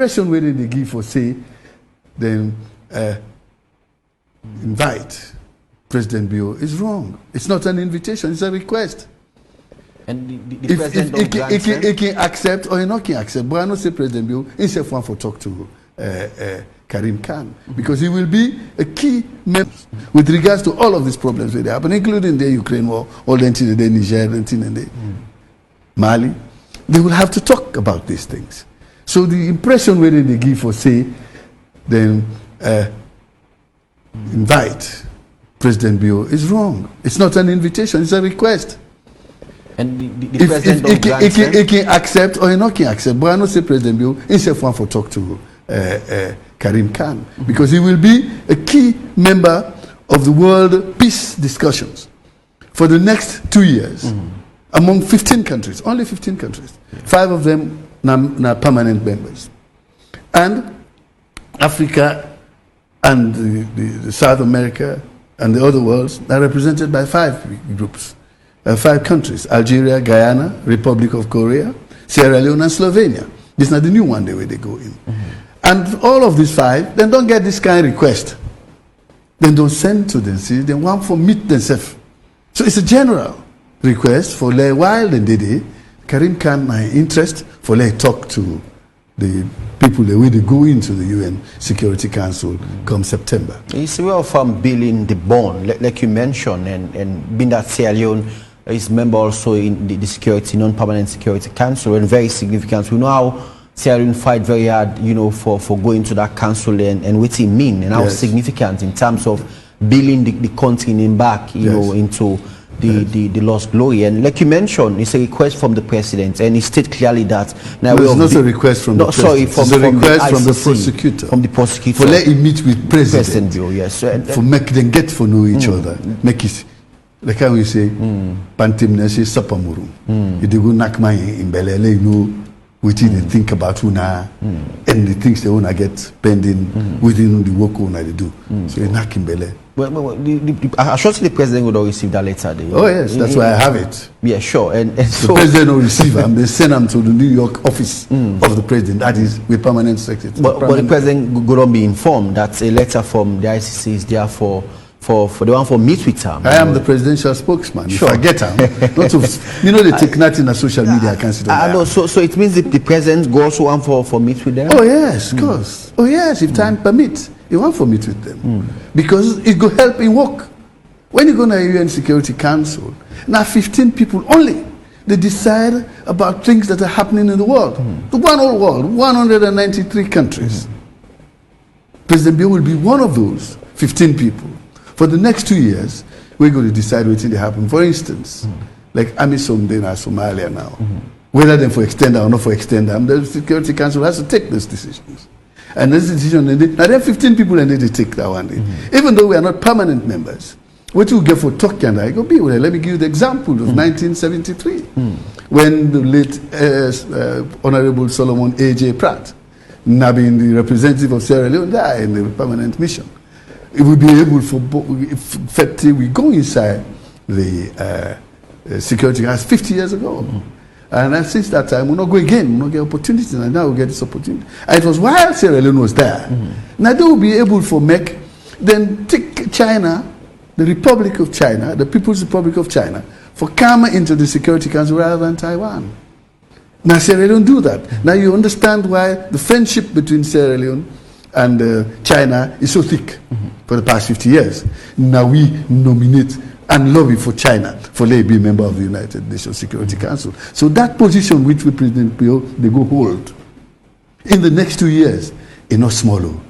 Impression where they give for say, then invite President Bio is wrong. It's not an invitation, it's a request. And the president he can accept or he not can accept. But I don't say President Bio, himself want to talk to Karim Khan, because he will be a key member with regards to all of these problems that happen, including the Ukraine war, all the Niger, and Mali. They will have to talk about these things. So the impression where they give for say, then invite President Bio is wrong. It's not an invitation, it's a request. And the president he can accept or he not can accept. But I don't say President Bio, himself want to talk to Karim Khan, because he will be a key member of the world peace discussions for the next 2 years among 15 countries, only 15 countries. 5 of them are permanent members. And Africa and the South America and the other worlds are represented by 5 groups, 5 countries: Algeria, Guyana, Republic of Korea, Sierra Leone, and Slovenia. This is not the new one the way they go in. And all of these 5, then don't get this kind of request. Then don't send to them, see, they want for meet themselves. So it's a general request for a while then they Karim Khan my interest for talk to the people the way they go into the UN Security Council come September. It's a way of building the bond, like you mentioned, and being that Sierra Leone is member also in the security, non-permanent security council, and very significant. We know how Sierra Leone fight very hard, for going to that council and what it mean and how significant in terms of building the country back, into the lost glory. And like you mentioned, it's a request from the president, and he stated clearly that now it's not a request from the president. It's a request from the ICC, prosecutor. From the prosecutor. For let him meet with president. Bill, yes. For make them get to know each other. Make it like how we say Pantim Nasi Sapamuru. You do go knock my in Belele, what they think about Una and the things they wanna get pending within the work they do. So you knock in Bele. Well, I sure the president would have received that letter. Oh yes, that's why I have it. Yeah, sure. And so the president will receive them. They send them to the New York office of the president. That is with permanent secretary. But the president would not be informed that a letter from the ICC is there for the one for meet with him. I am the presidential spokesman. Sure. If I get him, they take nothing on social media. I can't see that. I know. So it means the president goes to one for meet with them. Oh yes, of course. Oh yes, if time permits. You want for meet with them because it will help in work. When you go to the UN Security Council, now 15 people only, they decide about things that are happening in the world. The one whole world, 193 countries. President Bio will be one of those 15 people. For the next 2 years, we're going to decide what will happen. For instance, like AMISOM in Somalia now, whether then for extender or not for extender, the Security Council has to take those decisions. And this decision, now there are 15 people and they take that one. Even though we are not permanent members, what you get for Turkey and I go be well, let me give you the example of 1973, when the late Honorable Solomon A.J. Pratt, now being the representative of Sierra Leone, died in the permanent mission. It will be able for we go inside the security house 50 years ago. And since that time, we'll not go again, we'll not get opportunities, and now we'll get this opportunity. And it was while Sierra Leone was there. Now they will be able to then take China, the Republic of China, the People's Republic of China, for come into the Security Council rather than Taiwan. Now Sierra Leone do that. Now you understand why the friendship between Sierra Leone and China is so thick for the past 50 years. Now we nominate and lobby for China for they be a member of the United Nations Security Council. So that position which we President Bio they go hold in the next 2 years is not small.